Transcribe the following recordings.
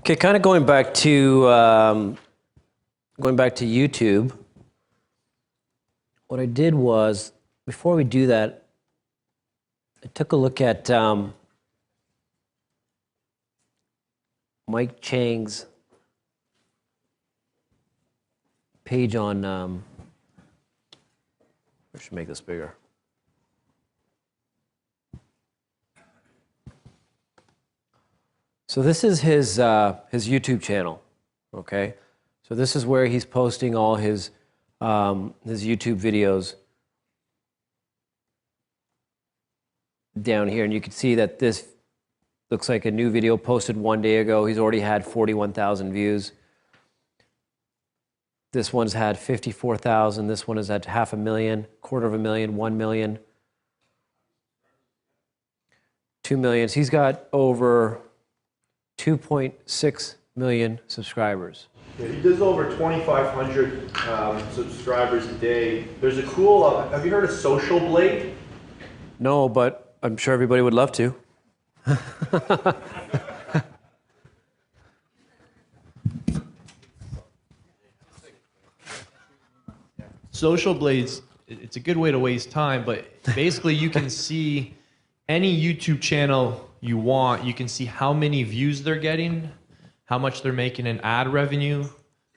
Okay, kind of going back to YouTube. What I did was, before we do that, I took a look at Mike Chang's page on. I should make this bigger. So this is his YouTube channel, okay? So this is where he's posting all his YouTube videos down here, and you can see that this looks like a new video posted 1 day ago. He's already had 41,000 views. This one's had 54,000. This one has had 500,000, 250,000, 1 million, 2 million. So he's got over 2.6 million subscribers. Yeah, he does over 2,500 subscribers a day. There's a cool, have you heard of Social Blade? No, but I'm sure everybody would love to. Social Blades, it's a good way to waste time, but basically you can see any YouTube channel you want. You can see how many views they're getting, how much they're making in ad revenue,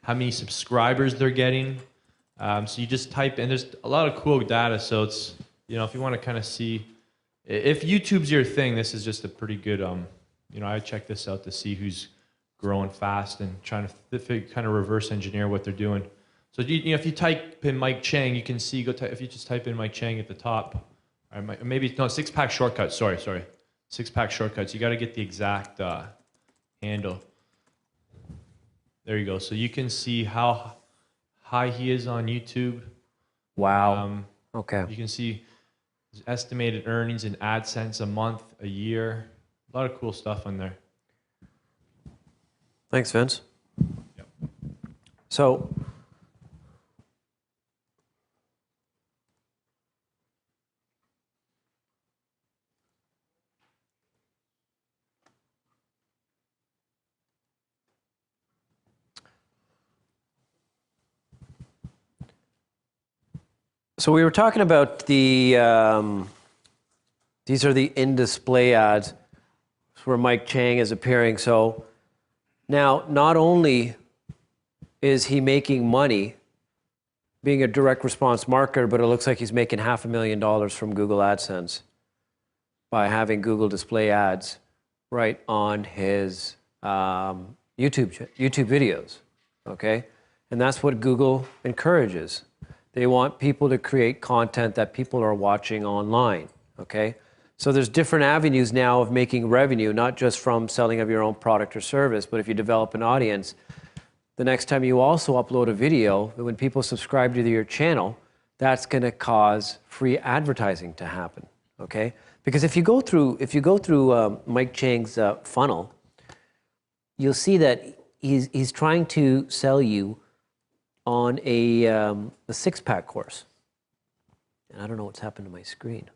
how many subscribers they're getting. So you just type in, there's a lot of cool data. So it's, you know, if you want to kind of see, if YouTube's your thing, this is just a pretty good, you know, I check this out to see who's growing fast and trying to kind of reverse engineer what they're doing. So you know, if you type in Mike Chang, you can see, if you just type in Mike Chang at the top, or maybe, no, Six Pack Shortcuts, sorry. Six Pack Shortcuts, you got to get the exact handle. There you go. So you can see how high he is on YouTube. Wow. Okay. You can see his estimated earnings in AdSense a month, a year. A lot of cool stuff on there. Thanks, Vince. Yep. So we were talking about the, these are the in-display ads where Mike Chang is appearing. So now, not only is he making money being a direct response marketer, but it looks like he's making $500,000 from Google AdSense by having Google display ads right on his YouTube videos, okay? And that's what Google encourages. They want people to create content that people are watching online, okay? So there's different avenues now of making revenue, not just from selling of your own product or service, but if you develop an audience, the next time you also upload a video, when people subscribe to your channel, that's gonna cause free advertising to happen, okay? Because if you go through Mike Chang's funnel, you'll see that he's trying to sell you on a six-pack course. And I don't know what's happened to my screen.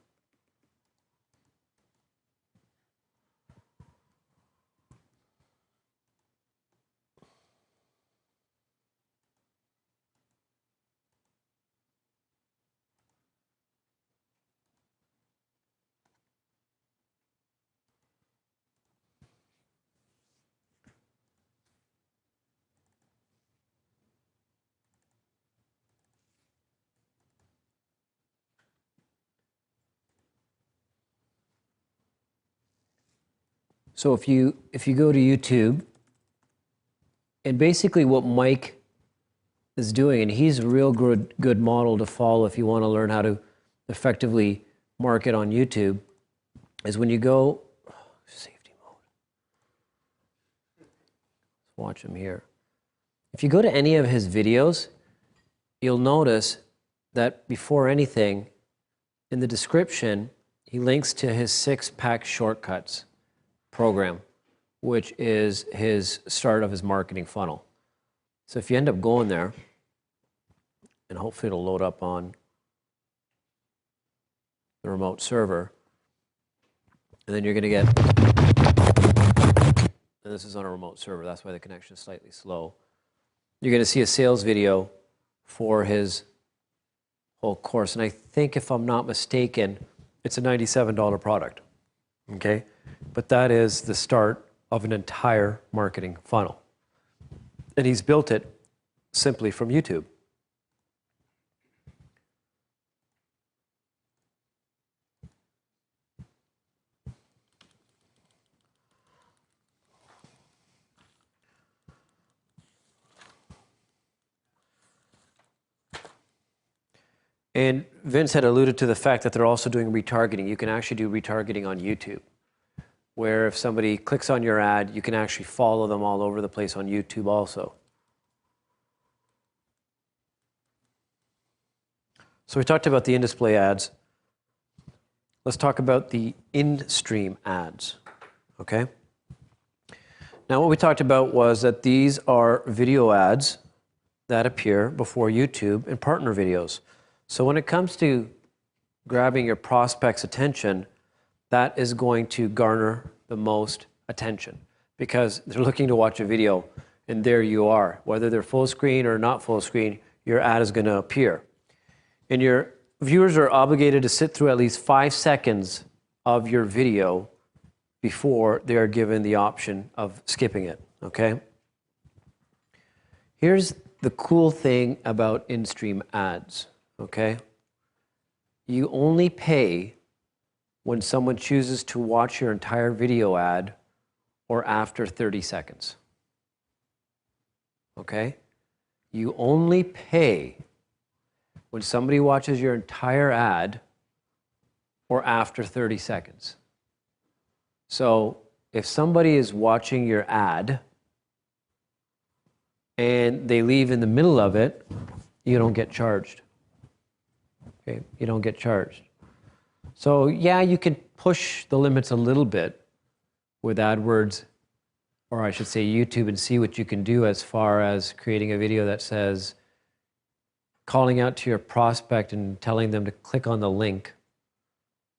So if you go to YouTube, and basically what Mike is doing, and he's a real good model to follow if you want to learn how to effectively market on YouTube, is when you go, safety mode. Let's watch him here. If you go to any of his videos, you'll notice that before anything, in the description, he links to his Six-Pack Shortcuts program, which is his start of his marketing funnel. So if you end up going there, and hopefully it'll load up on the remote server, and then you're going to get, and this is on a remote server. That's why the connection is slightly slow. You're going to see a sales video for his whole course. And I think, if I'm not mistaken, it's a $97 product. Okay? But that is the start of an entire marketing funnel. And he's built it simply from YouTube. And Vince had alluded to the fact that they're also doing retargeting. You can actually do retargeting on YouTube, where if somebody clicks on your ad, you can actually follow them all over the place on YouTube also. So we talked about the in-display ads. Let's talk about the in-stream ads, okay? Now what we talked about was that these are video ads that appear before YouTube in partner videos. So when it comes to grabbing your prospect's attention, that is going to garner the most attention because they're looking to watch a video, and there you are. Whether they're full screen or not full screen, your ad is going to appear. And your viewers are obligated to sit through at least 5 seconds of your video before they are given the option of skipping it, okay? Here's the cool thing about in-stream ads. Okay? You only pay when someone chooses to watch your entire video ad or after 30 seconds. Okay? You only pay when somebody watches your entire ad or after 30 seconds. So if somebody is watching your ad and they leave in the middle of it, you don't get charged. Okay, you don't get charged. So yeah, you can push the limits a little bit with AdWords, or I should say YouTube, and see what you can do as far as creating a video that says, calling out to your prospect and telling them to click on the link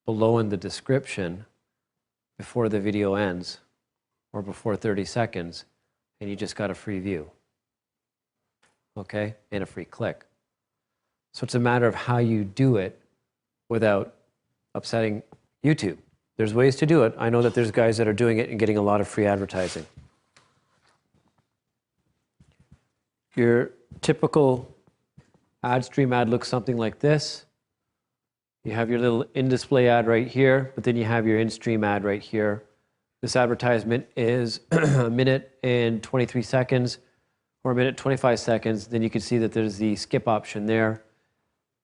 below in the description before the video ends or before 30 seconds, and you just got a free view, okay, and a free click. So it's a matter of how you do it without upsetting YouTube. There's ways to do it. I know that there's guys that are doing it and getting a lot of free advertising. Your typical ad stream ad looks something like this. You have your little in-display ad right here, but then you have your in-stream ad right here. This advertisement is a minute and 23 seconds or a minute 25 seconds. Then you can see that there's the skip option there.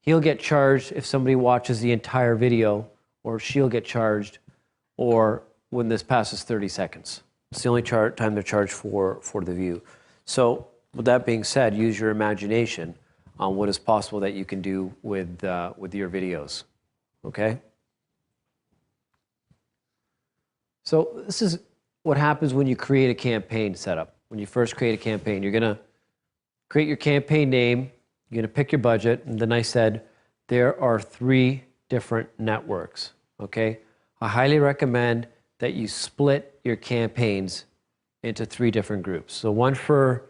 He'll get charged if somebody watches the entire video, or she'll get charged, or when this passes 30 seconds. It's the only time they're charged for the view. So with that being said, use your imagination on what is possible that you can do with your videos, okay? So this is what happens when you create a campaign setup. When you first create a campaign, you're gonna create your campaign name, you're going to pick your budget, and then I said there are 3 different networks, okay? I highly recommend that you split your campaigns into 3 different groups. So one for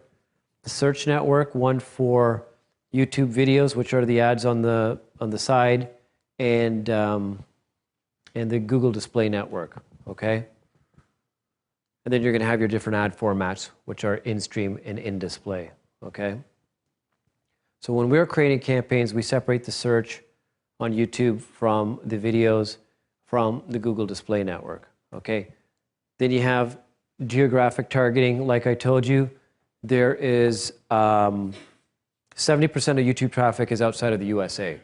the search network, one for YouTube videos, which are the ads on the side, and the Google Display Network, okay? And then you're going to have your different ad formats, which are in-stream and in-display, okay? So when we're creating campaigns, we separate the search on YouTube from the videos from the Google Display Network, okay? Then you have geographic targeting. Like I told you, there is 70% of YouTube traffic is outside of the USA.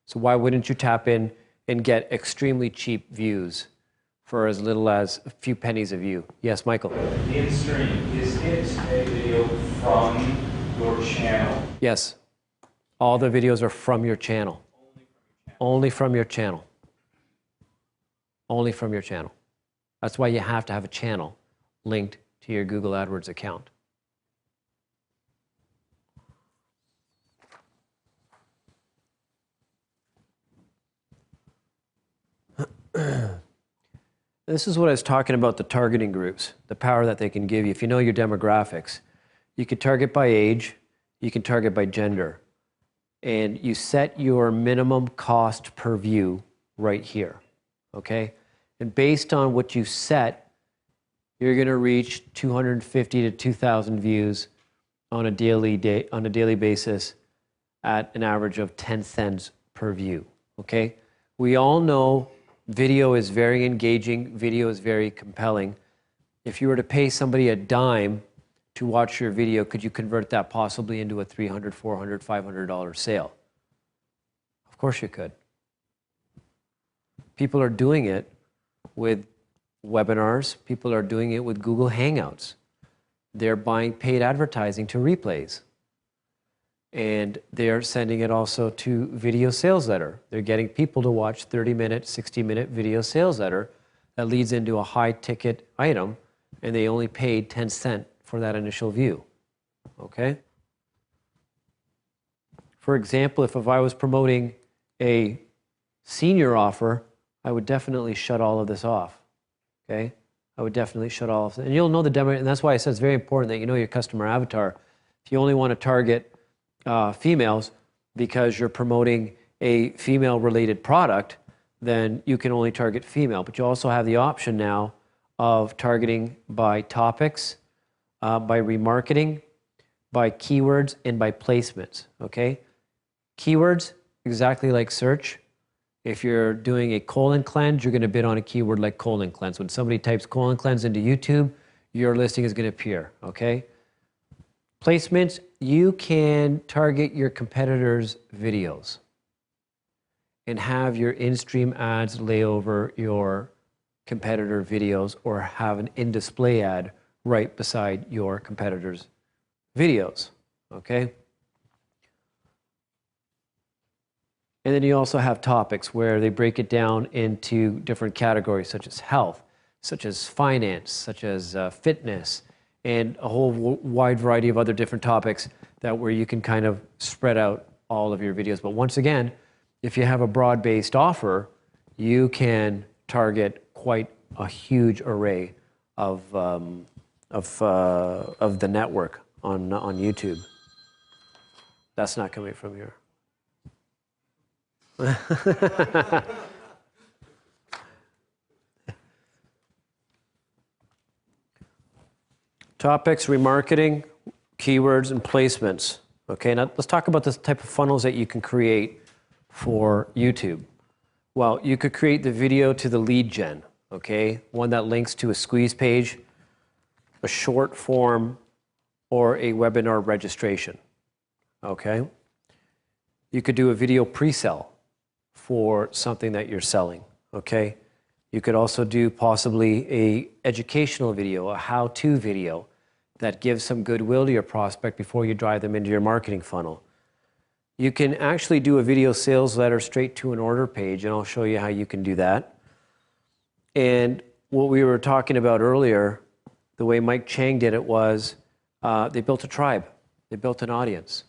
So why wouldn't you tap in and get extremely cheap views for as little as a few pennies a view? Yes, Michael? The in-stream, is it a video from your channel? Yes. All the videos are from your channel. Only from your channel. Only from your channel. That's why you have to have a channel linked to your Google AdWords account. This is what I was talking about, the targeting groups, the power that they can give you. If you know your demographics, you can target by age, you can target by gender, and you set your minimum cost per view right here, okay? And based on what you set, you're gonna reach 250 to 2,000 views on a daily basis at an average of 10 cents per view, okay? We all know video is very engaging, video is very compelling. If you were to pay somebody a dime to watch your video, could you convert that possibly into a $300, $400, $500 sale? Of course you could. People are doing it with webinars. People are doing it with Google Hangouts. They're buying paid advertising to replays. And they're sending it also to video sales letter. They're getting people to watch 30-minute, 60-minute video sales letter that leads into a high-ticket item, and they only paid 10 cents for that initial view, okay? For example, if I was promoting a senior offer, I would definitely shut all of this off, okay? I would definitely shut all of it. And you'll know the demo, and that's why I said it's very important that you know your customer avatar. If you only want to target females because you're promoting a female-related product, then you can only target female. But you also have the option now of targeting by topics, by remarketing, by keywords, and by placements, okay? Keywords, exactly like search. If you're doing a colon cleanse, you're going to bid on a keyword like colon cleanse. When somebody types colon cleanse into YouTube, your listing is going to appear, okay? Placements, you can target your competitors' videos and have your in-stream ads lay over your competitor videos or have an in-display ad right beside your competitors' videos, okay? And then you also have topics where they break it down into different categories such as health, such as finance, such as fitness, and a whole wide variety of other different topics that where you can kind of spread out all of your videos. But once again, if you have a broad-based offer, you can target quite a huge array of the network on YouTube. That's not coming from here. Topics, remarketing, keywords, and placements. Okay, now let's talk about the type of funnels that you can create for YouTube. Well, you could create the video to the lead gen, okay? One that links to a squeeze page, a short form, or a webinar registration, okay? You could do a video pre-sell for something that you're selling, okay? You could also do possibly a educational video, a how-to video that gives some goodwill to your prospect before you drive them into your marketing funnel. You can actually do a video sales letter straight to an order page, and I'll show you how you can do that. And what we were talking about earlier, the way Mike Chang did it was they built a tribe. They built an audience.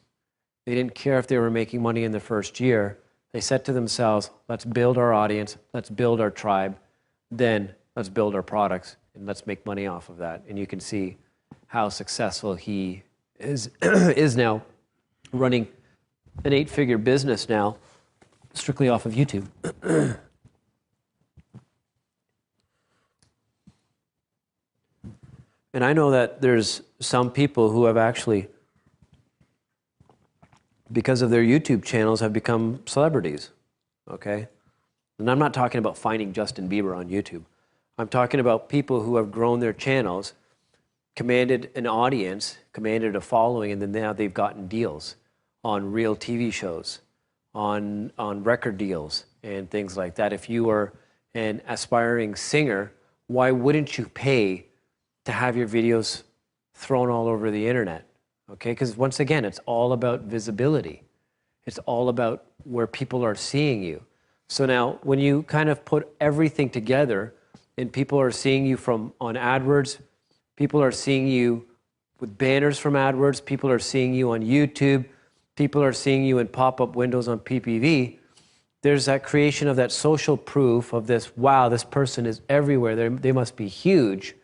They didn't care if they were making money in the first year. They said to themselves, let's build our audience, let's build our tribe, then let's build our products, and let's make money off of that. And you can see how successful he is now, running an 8-figure business now, strictly off of YouTube. And I know that there's some people who have actually, because of their YouTube channels, have become celebrities, okay? And I'm not talking about finding Justin Bieber on YouTube. I'm talking about people who have grown their channels, commanded an audience, commanded a following, and then now they've gotten deals on real TV shows, on record deals, and things like that. If you are an aspiring singer, why wouldn't you pay to have your videos thrown all over the internet? Okay, because once again, it's all about visibility. It's all about where people are seeing you. So now, when you kind of put everything together, and people are seeing you from on AdWords, people are seeing you with banners from AdWords, people are seeing you on YouTube, people are seeing you in pop-up windows on PPV, there's that creation of that social proof of this, wow, this person is everywhere. They must be huge.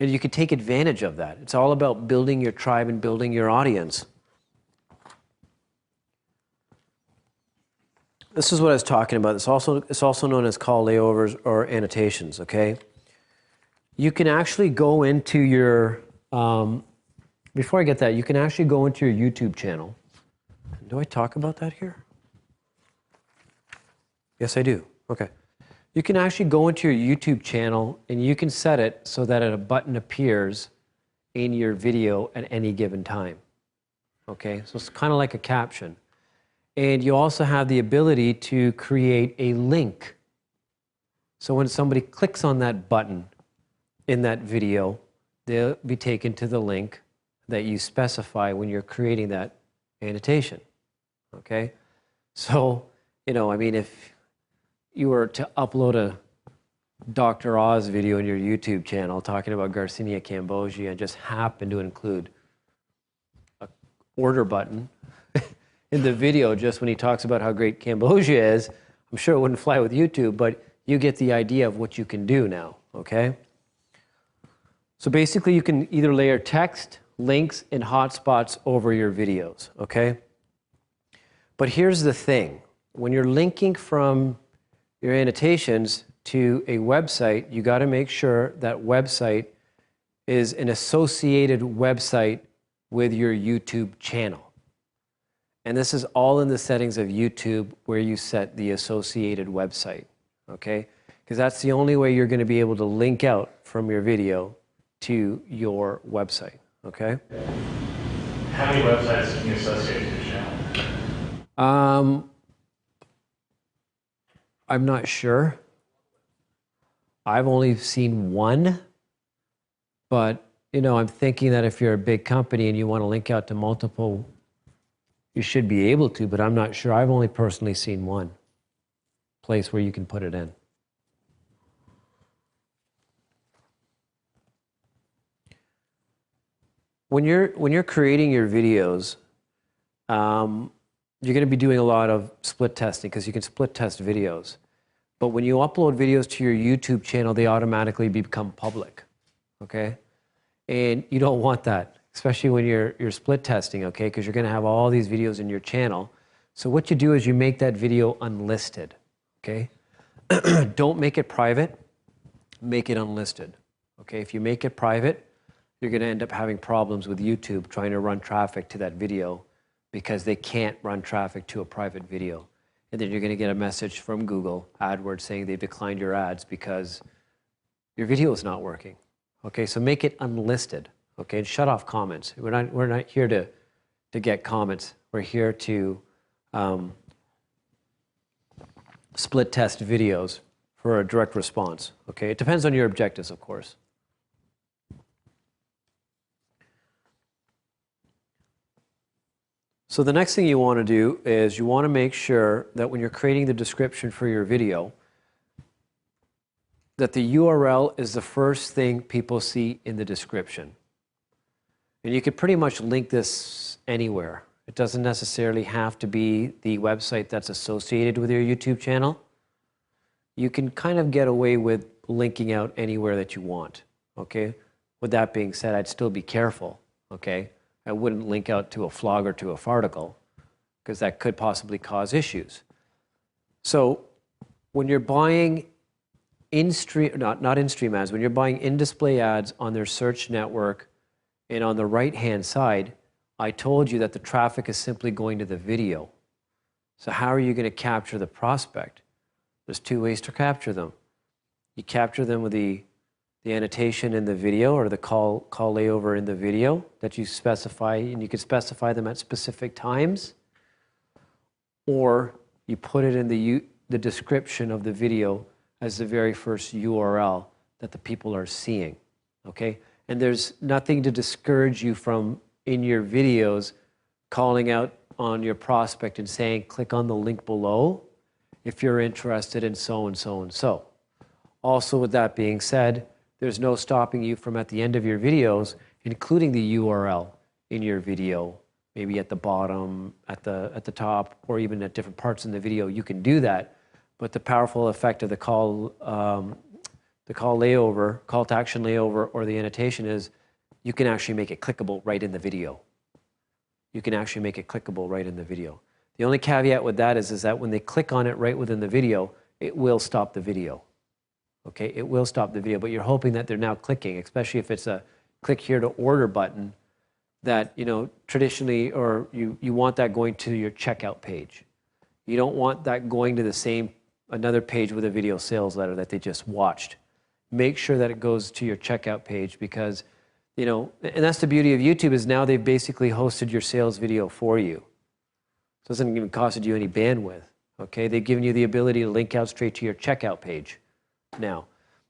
And you can take advantage of that. It's all about building your tribe and building your audience. This is what I was talking about. It's also known as call layovers or annotations, okay? You can actually go into your, before I get that, you can actually go into your YouTube channel. Do I talk about that here? Yes, I do. Okay. You can actually go into your YouTube channel and you can set it so that a button appears in your video at any given time. Okay, so it's kind of like a caption. And you also have the ability to create a link. So when somebody clicks on that button in that video, they'll be taken to the link that you specify when you're creating that annotation. Okay, so, you know, I mean, if you were to upload a Dr. Oz video in your YouTube channel talking about Garcinia cambogia and just happen to include an order button in the video just when he talks about how great Cambodia is, I'm sure it wouldn't fly with YouTube, but you get the idea of what you can do now, okay? So basically you can either layer text, links, and hotspots over your videos, okay? But here's the thing. When you're linking from your annotations to a website, you got to make sure that website is an associated website with your YouTube channel. And this is all in the settings of YouTube where you set the associated website, okay? Because that's the only way you're going to be able to link out from your video to your website, okay? How many websites can you associate to your channel? I'm not sure. I've only seen one, but you know, I'm thinking that if you're a big company and you want to link out to multiple, you should be able to, but I'm not sure. I've only personally seen one place where you can put it in. When you're creating your videos, you're going to be doing a lot of split testing because you can split test videos. But when you upload videos to your YouTube channel, they automatically become public, okay? And you don't want that, especially when you're split testing, okay? Because you're going to have all these videos in your channel. So what you do is you make that video unlisted, okay? Don't make it private, make it unlisted, okay? If you make it private, you're going to end up having problems with YouTube trying to run traffic to that video because they can't run traffic to a private video. And then you're going to get a message from Google AdWords saying they've declined your ads because your video is not working. Okay, so make it unlisted. Okay, and shut off comments. We're not here to get comments. We're here to split test videos for a direct response. Okay, it depends on your objectives, of course. So the next thing you want to do is you want to make sure that when you're creating the description for your video, that the URL is the first thing people see in the description. And you can pretty much link this anywhere. It doesn't necessarily have to be the website that's associated with your YouTube channel. You can kind of get away with linking out anywhere that you want, okay? With that being said, I'd still be careful, okay? I wouldn't link out to a flog or to a farticle because that could possibly cause issues. So when you're buying in-stream, not in-stream ads, when you're buying in-display ads on their search network and on the right-hand side, I told you that the traffic is simply going to the video. So how are you going to capture the prospect? There's two ways to capture them. You capture them with the annotation in the video or the call layover in the video that you specify, and you can specify them at specific times, or you put it in the description of the video as the very first URL that the people are seeing, okay? And there's nothing to discourage you from, in your videos, calling out on your prospect and saying, click on the link below if you're interested in so and so and so. Also, with that being said, there's no stopping you from, at the end of your videos, including the URL in your video maybe at the bottom, at the top, or even at different parts in the video, you can do that. But the powerful effect of the call layover, call to action layover, or the annotation is you can actually make it clickable right in the video. You can actually make it clickable right in the video. The only caveat with that is that when they click on it right within the video, it will stop the video. Okay, it will stop the video, but you're hoping that they're now clicking, especially if it's a click here to order button that, you know, traditionally, or you want that going to your checkout page. You don't want that going to another page with a video sales letter that they just watched. Make sure that it goes to your checkout page because, you know, and that's the beauty of YouTube is now they've basically hosted your sales video for you. So it doesn't even cost you any bandwidth, okay? They've given you the ability to link out straight to your checkout page now.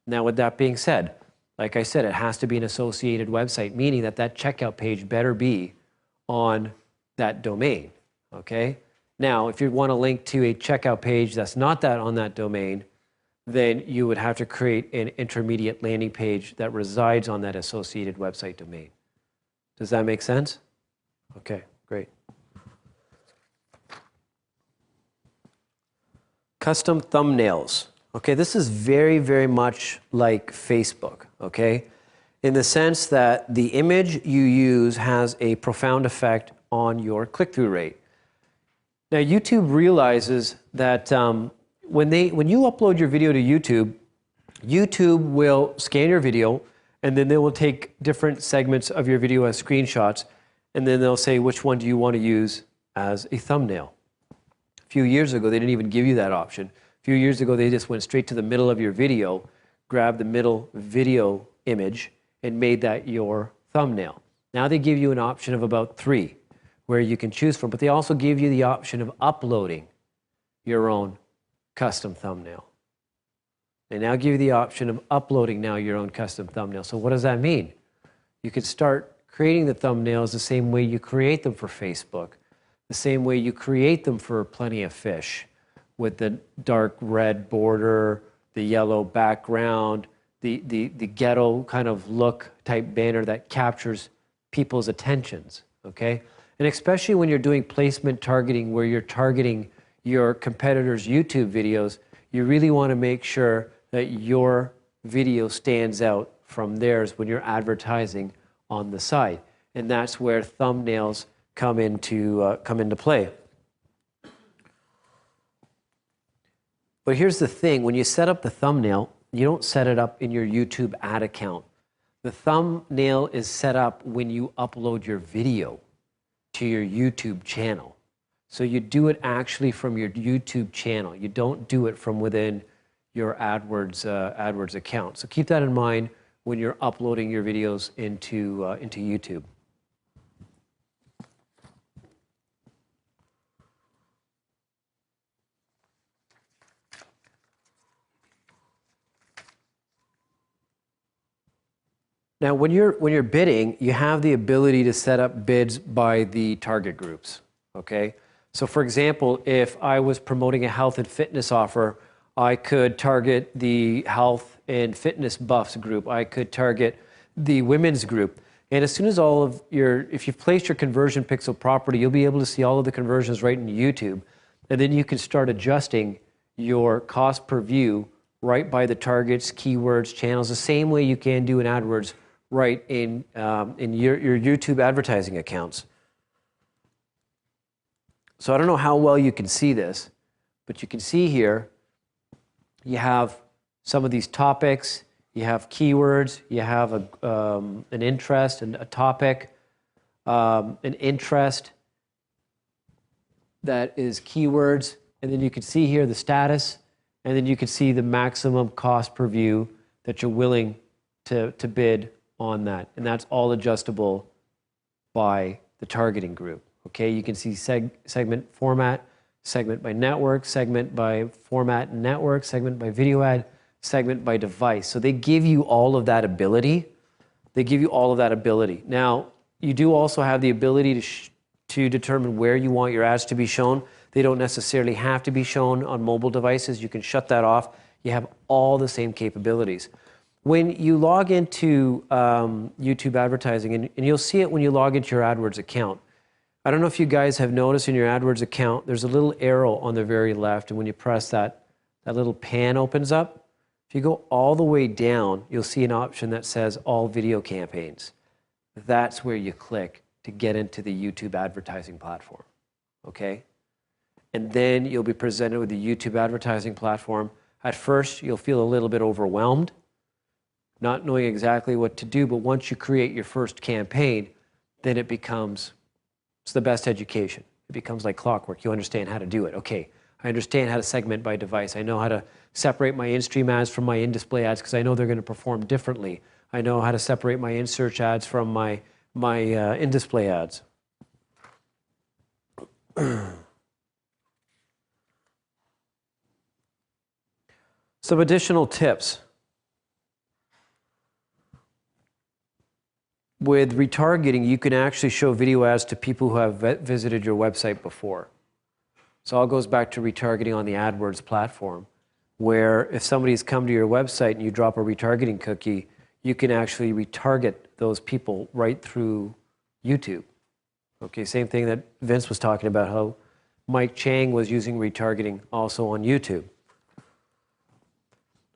Now, with that being said, like I said, it has to be an associated website, meaning that that checkout page better be on that domain, okay? Now, if you want to link to a checkout page that's not on that domain, then you would have to create an intermediate landing page that resides on that associated website domain. Does that make sense? Okay, great. Custom thumbnails. Okay, this is very, very much like Facebook, okay? In the sense that the image you use has a profound effect on your click-through rate. Now, YouTube realizes that when you upload your video to YouTube, YouTube will scan your video, and then they will take different segments of your video as screenshots, and then they'll say, which one do you want to use as a thumbnail? A few years ago, they didn't even give you that option. A few years ago, they just went straight to the middle of your video, grabbed the middle video image, and made that your thumbnail. Now they give you an option of about 3 where you can choose from, but they also give you the option of uploading your own custom thumbnail. They now give you the option of uploading now your own custom thumbnail. So what does that mean? You could start creating the thumbnails the same way you create them for Facebook, the same way you create them for Plenty of Fish, with the dark red border, the yellow background, the ghetto kind of look type banner that captures people's attentions, okay? And especially when you're doing placement targeting where you're targeting your competitors' YouTube videos, you really want to make sure that your video stands out from theirs when you're advertising on the site. And that's where thumbnails come into play. But here's the thing, when you set up the thumbnail, you don't set it up in your YouTube ad account. The thumbnail is set up when you upload your video to your YouTube channel. So you do it actually from your YouTube channel. You don't do it from within your AdWords account. So keep that in mind when you're uploading your videos into YouTube. Now, when you're bidding, you have the ability to set up bids by the target groups, okay? So for example, if I was promoting a health and fitness offer, I could target the health and fitness buffs group. I could target the women's group. And as soon as if you've placed your conversion pixel properly, you'll be able to see all of the conversions right in YouTube. And then you can start adjusting your cost per view right by the targets, keywords, channels, the same way you can do in AdWords right in your YouTube advertising accounts. So I don't know how well you can see this, but you can see here, you have some of these topics, you have keywords, you have an interest and a topic, an interest that is keywords, and then you can see here the status, and then you can see the maximum cost per view that you're willing to bid on that. And that's all adjustable by the targeting group. Okay, you can see segment format, segment by network, segment by format and network, segment by video ad, segment by device. So they give you all of that ability. They give you all of that ability. Now, you do also have the ability to determine where you want your ads to be shown. They don't necessarily have to be shown on mobile devices. You can shut that off. You have all the same capabilities. When you log into YouTube advertising, and you'll see it when you log into your AdWords account, I don't know if you guys have noticed in your AdWords account, there's a little arrow on the very left, and when you press that, that little pan opens up. If you go all the way down, you'll see an option that says all video campaigns. That's where you click to get into the YouTube advertising platform, okay? And then you'll be presented with the YouTube advertising platform. At first, you'll feel a little bit overwhelmed, not knowing exactly what to do, but once you create your first campaign, then it becomes, it's the best education. It becomes like clockwork. You understand how to do it. Okay, I understand how to segment by device. I know how to separate my in-stream ads from my in-display ads because I know they're going to perform differently. I know how to separate my in-search ads from my in-display ads. Some additional tips. With retargeting, you can actually show video ads to people who have visited your website before. So it all goes back to retargeting on the AdWords platform, where if somebody's come to your website and you drop a retargeting cookie, you can actually retarget those people right through YouTube. Okay, same thing that Vince was talking about, how Mike Chang was using retargeting also on YouTube.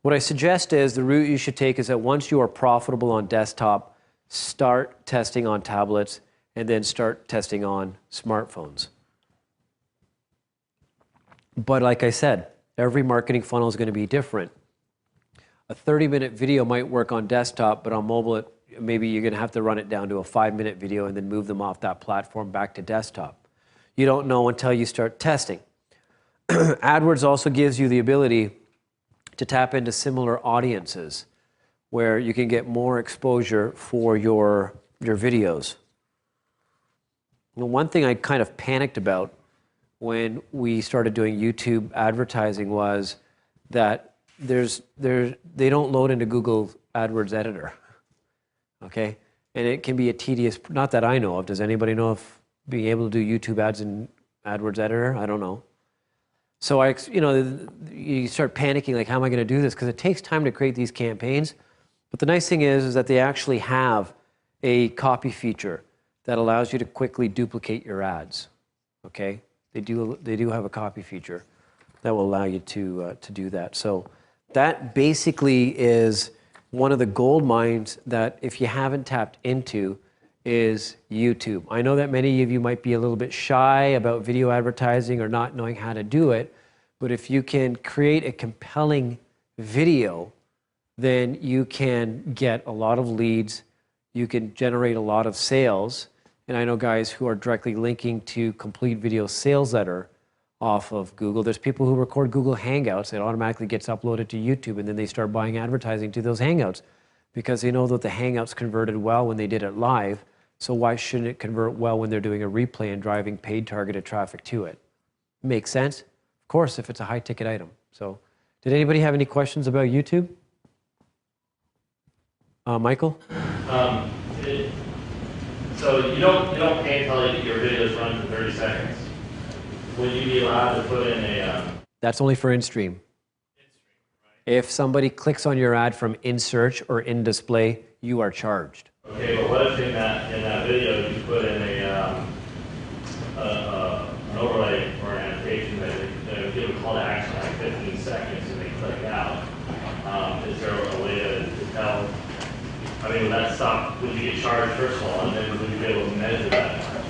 What I suggest is the route you should take is that once you are profitable on desktop, start testing on tablets and then start testing on smartphones. But like I said, every marketing funnel is going to be different. A 30-minute video might work on desktop, but on mobile, maybe you're going to have to run it down to a 5-minute video and then move them off that platform back to desktop. You don't know until you start testing. AdWords also gives you the ability to tap into similar audiences where you can get more exposure for your videos. One thing I kind of panicked about when we started doing YouTube advertising was that they don't load into Google AdWords editor, okay? And it can be a tedious, not that I know of. Does anybody know if being able to do YouTube ads in AdWords editor? I don't know. So you start panicking, like, how am I going to do this? Because it takes time to create these campaigns. But the nice thing is that they actually have a copy feature that allows you to quickly duplicate your ads. Okay, they do have a copy feature that will allow you to do that. So that basically is one of the gold mines that if you haven't tapped into is YouTube. I know that many of you might be a little bit shy about video advertising or not knowing how to do it, but if you can create a compelling video, then you can get a lot of leads, you can generate a lot of sales. And I know guys who are directly linking to Complete Video Sales Letter off of Google. There's people who record Google Hangouts. It automatically gets uploaded to YouTube, and then they start buying advertising to those Hangouts because they know that the Hangouts converted well when they did it live. So why shouldn't it convert well when they're doing a replay and driving paid targeted traffic to it? Makes sense? Of course, if it's a high-ticket item. So did anybody have any questions about YouTube? Michael? So you don't pay until your videos run for 30 seconds. Would you be allowed to put in a... That's only for in-stream. If somebody clicks on your ad from in-search or in-display, you are charged. Okay, but what if in that video you put in an overlay or an annotation that give a call to action like 15 seconds and they click out? Is there a way to tell? I mean, would that stop? Would you get charged first of all, and then would you be able to measure that?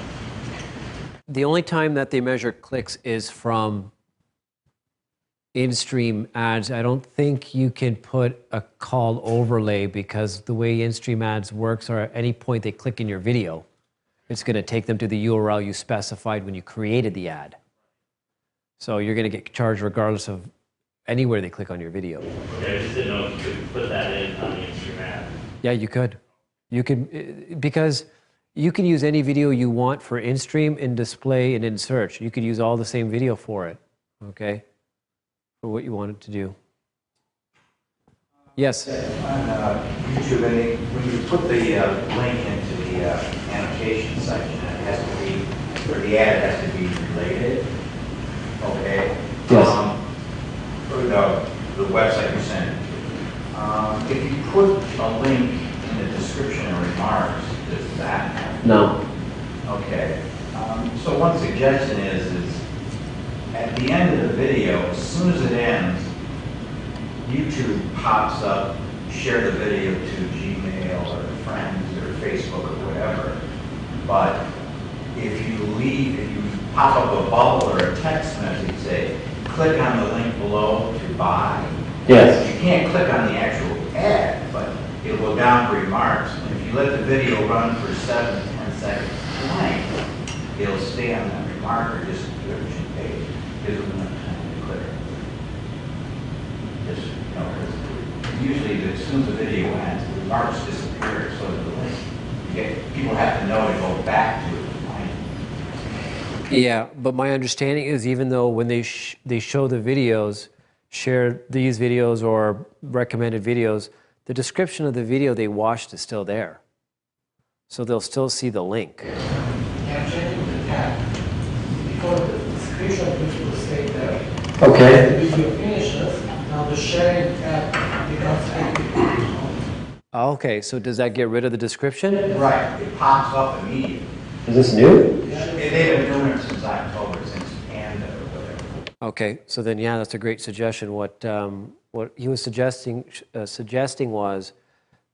The only time that they measure clicks is from in-stream ads. I don't think you can put a call overlay because the way in-stream ads works are at any point they click in your video, it's going to take them to the URL you specified when you created the ad. So you're going to get charged regardless of anywhere they click on your video. Okay, I just didn't know if you could put that in on the in-stream ad. Yeah, you could. You could, because you can use any video you want for in-stream, in-display, and in-search. You could use all the same video for it, okay, for what you wanted to do. Yes? On YouTube, when you put the link into the annotation section, it has to be, or the ad has to be related, okay? Yes. For the website you sent. If you put a link in the description or remarks, does that happen? No. Okay. one suggestion is at the end of the video, as soon as it ends, YouTube pops up, share the video to Gmail or friends or Facebook or whatever. But if you pop up a bubble or a text message, say, click on the link below to buy. Yes. You can't click on the actual ad, but it'll go down to remarks. And if you let the video run for 7 to 10 seconds blank, it'll stay on that remark or description page. Gives them enough time to click. Just, you know, 'cause usually as soon as the video ends, the remarks disappear, so does the link. People have to know to go back to it to find it. Yeah, but my understanding is even though when they show the videos, share these videos or recommended videos, the description of the video they watched is still there. So they'll still see the link. Yeah, changing the tab. Before the description which will stay there. Okay. The video finishes, now the sharing tab becomes active. Okay, so does that get rid of the description? Right, it pops up immediately. Is this new? They've been doing it since October, since Panda or whatever. Okay, so then yeah, that's a great suggestion. What he was suggesting was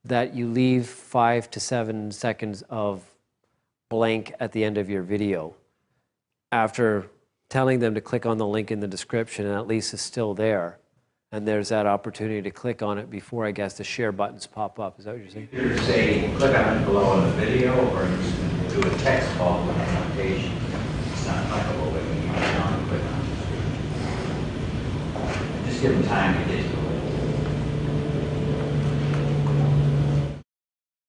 that you leave 5 to 7 seconds of blank at the end of your video after telling them to click on the link in the description, and at least it's still there. And there's that opportunity to click on it before, I guess, the share buttons pop up. Is that what you're saying? Either say, click on it below in the video, or you can do a text bubble with annotation. It's not clickable, but you might want to click on it. Just give them time to